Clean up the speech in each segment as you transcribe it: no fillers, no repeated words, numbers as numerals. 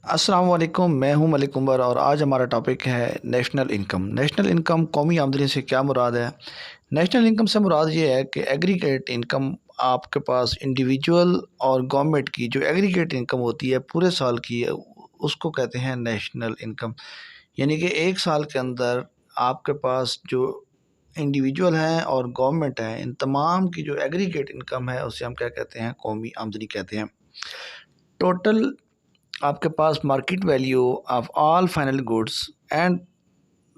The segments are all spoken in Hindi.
अस्सलाम वालेकुम, मैं हूं मलिक उमर और आज हमारा टॉपिक है नेशनल इनकम। नेशनल इनकम कौमी आमदनी से क्या मुराद है? नेशनल इनकम से मुराद ये है कि एग्रीगेट इनकम आपके पास इंडिविजुअल और गवर्नमेंट की जो एग्रीगेट इनकम होती है पूरे साल की है, उसको कहते हैं नेशनल इनकम। यानी कि एक साल के अंदर आपके पास जो इंडिविजुअल हैं और गवर्नमेंट है, इन तमाम की जो एग्रीगेट इनकम है उसे हम क्या कहते हैं? कौमी आमदनी कहते हैं। टोटल आपके पास market value of all final goods and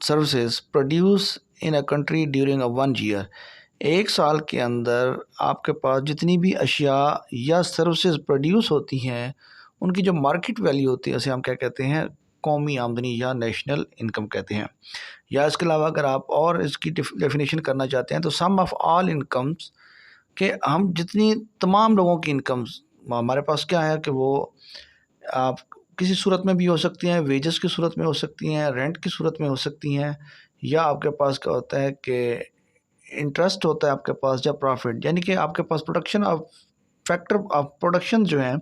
services produce in a country during a 1 year. एक साल के अंदर आपके पास जितनी भी अशिया या सर्विसेज प्रोड्यूस होती हैं उनकी जो मार्केट वैल्यू होती है उसे हम क्या कहते हैं? कौमी आमदनी या नेशनल इनकम कहते हैं। या इसके अलावा अगर आप और इसकी डेफिनेशन करना चाहते हैं तो सम ऑफ ऑल इनकम्स, के हम जितनी तमाम लोगों की इनकम्स हमारे पास क्या है कि वो आप किसी सूरत में भी हो सकती हैं, वेजेस की सूरत में हो सकती हैं, रेंट की सूरत में हो सकती हैं, या आपके पास क्या होता है कि इंटरेस्ट होता है आपके पास, या प्रॉफिट, यानी कि आपके पास production of factor of production जो हैं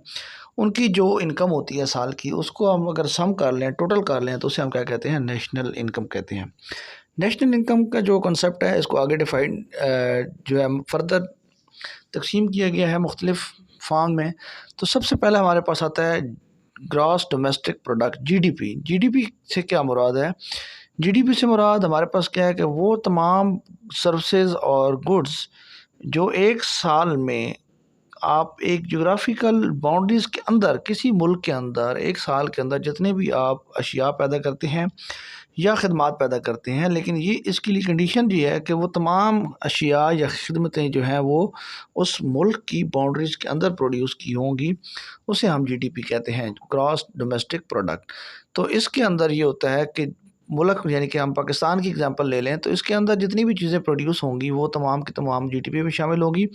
उनकी जो इनकम होती है साल की, उसको हम अगर सम कर लें, टोटल कर लें, तो उसे हम क्या कहते हैं? नेशनल इनकम कहते हैं। नेशनल इनकम का जो कॉन्सेप्ट है इसको आगे डिफाइन जो है फर्दर तकसीम किया गया है मुख्तलिफ फॉर्म में। तो सबसे पहले हमारे पास आता है gross domestic product, GDP. GDP से क्या मुराद है? जीडीपी से मुराद हमारे पास क्या है कि वो तमाम सर्विसेज और गुड्स जो एक साल में आप एक जोग्राफिकल बाउंड्रीज़ के अंदर, किसी मुल्क के अंदर एक साल के अंदर जितने भी आप अशिया पैदा करते हैं या खदमात पैदा करते हैं, लेकिन ये इसके लिए कंडीशन ये है कि वो तमाम अशिया या खिदमतें जो हैं वो उस मुल्क की बाउंड्रीज़ के अंदर प्रोड्यूस की होंगी, उसे हम जीडीपी कहते हैं, ग्रॉस डोमेस्टिक प्रोडक्ट। तो इसके अंदर ये होता है कि मुल्क, यानी कि हम पाकिस्तान की एग्जांपल ले लें तो इसके अंदर जितनी भी चीज़ें प्रोड्यूस होंगी वो तमाम की तमाम जीडीपी में शामिल होगी।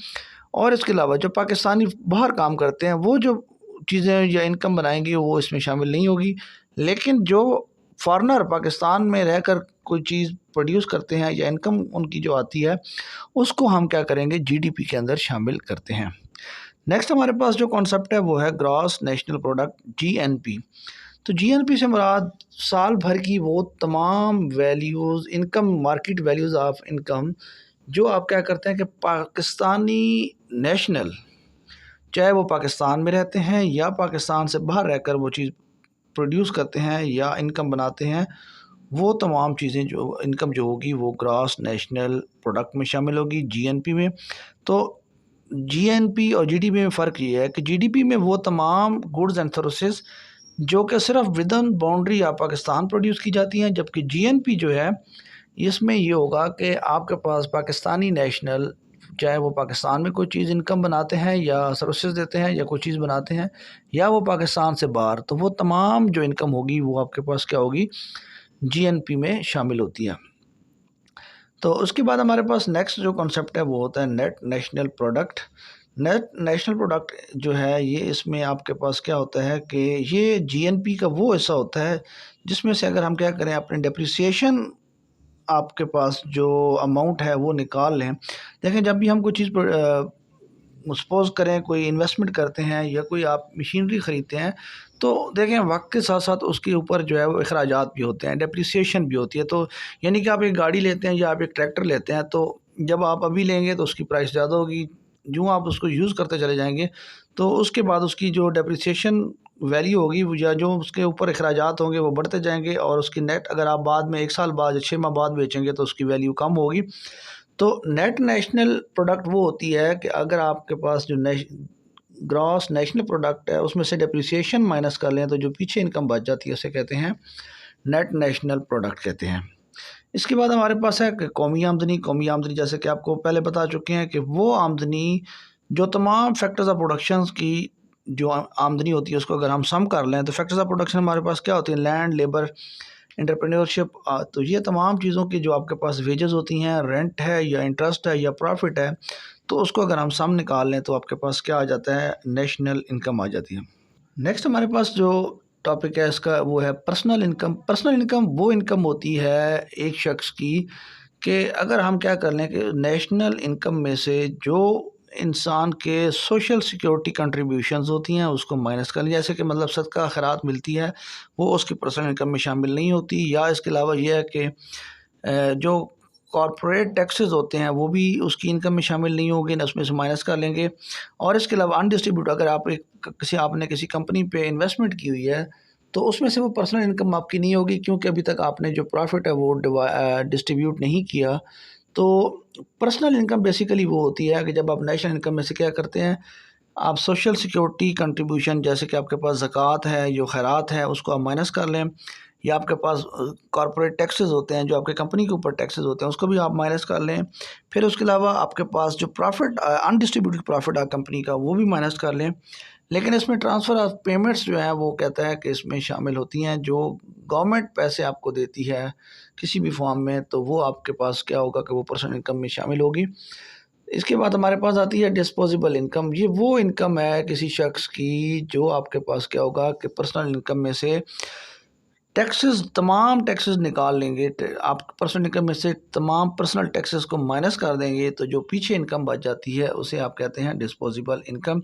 और इसके अलावा जो पाकिस्तानी बाहर काम करते हैं वो जो चीज़ें या इनकम बनाएंगे वो इसमें शामिल नहीं होगी। लेकिन जो फॉरेनर पाकिस्तान में रहकर कोई चीज़ प्रोड्यूस करते हैं या इनकम उनकी जो आती है उसको हम क्या करेंगे? जीडीपी के अंदर शामिल करते हैं। नेक्स्ट हमारे पास जो कॉन्सेप्ट है वो है ग्रॉस नेशनल प्रोडक्ट, जीएनपी। तो जीएनपी से मुराद साल भर की वो तमाम values, income, market values of income जो आप क्या करते हैं कि पाकिस्तानी नेशनल, चाहे वो पाकिस्तान में रहते हैं या पाकिस्तान से बाहर रहकर वो चीज़ प्रोड्यूस करते हैं या इनकम बनाते हैं, वो तमाम चीज़ें जो इनकम जो होगी वो ग्रॉस नेशनल प्रोडक्ट में शामिल होगी, जीएनपी में। तो जीएनपी और जीडीपी में फ़र्क ये है कि जीडीपी में वो तमाम गुड्स एंड सर्विसेज जो कि सिर्फ विद इन बाउंड्री या पाकिस्तान प्रोड्यूस की जाती हैं, जबकि जीएनपी जो है इसमें ये होगा कि आपके पास पाकिस्तानी नेशनल, चाहे वो पाकिस्तान में कोई चीज़ इनकम बनाते हैं या सर्विसेज देते हैं या कोई चीज़ बनाते हैं, या वो पाकिस्तान से बाहर, तो वो तमाम जो इनकम होगी वो आपके पास क्या होगी? जीएनपी में शामिल होती है। तो उसके बाद हमारे पास नेक्स्ट जो कॉन्सेप्ट है वो होता है net national product. Net national product जो है ये, इसमें आपके पास क्या होता है कि ये जीएनपी का वो हिस्सा होता है जिसमें से अगर हम क्या करें, अपने डेप्रिसिएशन आपके पास जो अमाउंट है वो निकाल लें। देखें, जब भी हम कोई चीज़ सपोज़ करें कोई इन्वेस्टमेंट करते हैं या कोई आप मशीनरी ख़रीदते हैं, तो देखें वक्त के साथ साथ उसके ऊपर जो है वो अखराजात भी होते हैं, डेप्रिसिएशन भी होती है। तो यानी कि आप एक गाड़ी लेते हैं या आप एक ट्रैक्टर लेते हैं, तो जब आप अभी लेंगे तो उसकी प्राइस ज़्यादा होगी, जो आप उसको यूज़ करते चले जाएंगे तो उसके बाद उसकी जो डेप्रिसिएशन वैल्यू होगी वो, या जो उसके ऊपर अखराजात होंगे वो बढ़ते जाएंगे, और उसकी नेट अगर आप बाद में 1 साल बाद या 6 माह बाद बेचेंगे तो उसकी वैल्यू कम होगी। तो नेट नेशनल प्रोडक्ट वो होती है कि अगर आपके पास जो ग्रॉस नेशनल प्रोडक्ट है उसमें से डेप्रिसिएशन माइनस कर लें तो जो पीछे इनकम बच जाती है उसे कहते हैं नेट नेशनल प्रोडक्ट कहते हैं। इसके बाद हमारे पास है कि कौमी आमदनी। कौमी आमदनी जैसे कि आपको पहले बता चुके हैं कि वो आमदनी जो तमाम फैक्टर्स ऑफ प्रोडक्शन की जो आमदनी होती है उसको अगर हम सम कर लें तो फैक्टर्स ऑफ प्रोडक्शन हमारे पास क्या होती है? Land, labour, entrepreneurship. तो ये तमाम चीज़ों की जो आपके पास वेजेस होती हैं, रेंट है या इंटरेस्ट है या प्रॉफिट है, तो उसको अगर हम सम निकाल लें तो आपके पास क्या आ जाता है? नेशनल इनकम आ जाती है। नेक्स्ट हमारे पास जो टॉपिक है इसका वो है पर्सनल इनकम। पर्सनल इनकम वो इनकम होती है एक शख्स की कि अगर हम क्या कर लें कि नेशनल इनकम में से जो इंसान के सोशल सिक्योरिटी कंट्रीब्यूशंस होती हैं उसको माइनस कर लिया, जैसे कि मतलब सदका खैरात मिलती है वो उसकी पर्सनल इनकम में शामिल नहीं होती। या इसके अलावा यह है कि जो कॉरपोरेट टैक्सेस होते हैं वो भी उसकी इनकम में शामिल नहीं होंगे, ना उसमें से माइनस कर लेंगे। और इसके अलावा अनडिस्ट्रीब्यूट, अगर आप आपने किसी कंपनी पे इन्वेस्टमेंट की हुई है तो उसमें से वो पर्सनल इनकम आपकी नहीं होगी, क्योंकि अभी तक आपने जो प्रॉफिट है वो डिस्ट्रीब्यूट नहीं किया। तो पर्सनल इनकम बेसिकली वो होती है कि जब आप नेशनल इनकम में से क्या करते हैं, आप सोशल सिक्योरिटी कंट्रीब्यूशन, जैसे कि आपके पास ज़कात है, जो खैरात है, उसको आप माइनस कर लें, या आपके पास कॉर्पोरेट टैक्सेस होते हैं, जो आपके कंपनी के ऊपर टैक्सेस होते हैं, उसको भी आप माइनस कर लें। फिर उसके अलावा आपके पास जो प्रॉफिट अनडिस्ट्रीब्यूटेड प्रॉफिट है कंपनी का, वो भी माइनस कर लें। लेकिन इसमें ट्रांसफ़र ऑफ पेमेंट्स जो है वो कहता है कि इसमें शामिल होती हैं, जो गवर्नमेंट पैसे आपको देती है किसी भी फॉर्म में, तो वो आपके पास क्या होगा कि वो पर्सनल इनकम में शामिल होगी। इसके बाद हमारे पास आती है डिस्पोजेबल इनकम। ये वो इनकम है किसी शख्स की जो आपके पास क्या होगा कि पर्सनल इनकम में से तमाम टैक्सेस निकाल लेंगे, आप पर्सनल इनकम में से तमाम पर्सनल टैक्सेस को माइनस कर देंगे, तो जो पीछे इनकम बच जाती है उसे आप कहते हैं डिस्पोजेबल इनकम।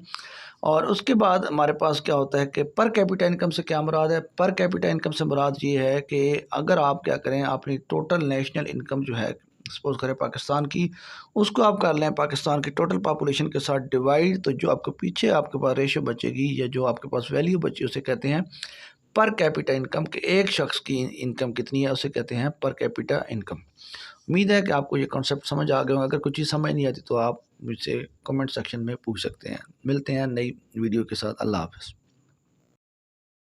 और उसके बाद हमारे पास क्या होता है कि पर कैपिटा इनकम से क्या मुराद है। पर कैपिटा इनकम से मुराद ये है कि अगर आप क्या करें, अपनी टोटल नेशनल इनकम जो है सपोज़ करें पाकिस्तान की, उसको आप कर लें पाकिस्तान की टोटल पॉपुलेशन के साथ डिवाइड, तो जो आपके पीछे आपके पास रेशो बचेगी या जो आपके पास वैल्यू बची उसे कहते हैं पर कैपिटा इनकम। के एक शख्स की इनकम कितनी है उसे कहते हैं पर कैपिटा इनकम। उम्मीद है कि आपको ये कॉन्सेप्ट समझ आ गए होंगे। अगर कुछ चीज़ समझ नहीं आती तो आप मुझसे कमेंट सेक्शन में पूछ सकते हैं। मिलते हैं नई वीडियो के साथ। अल्लाह हाफ़िज़।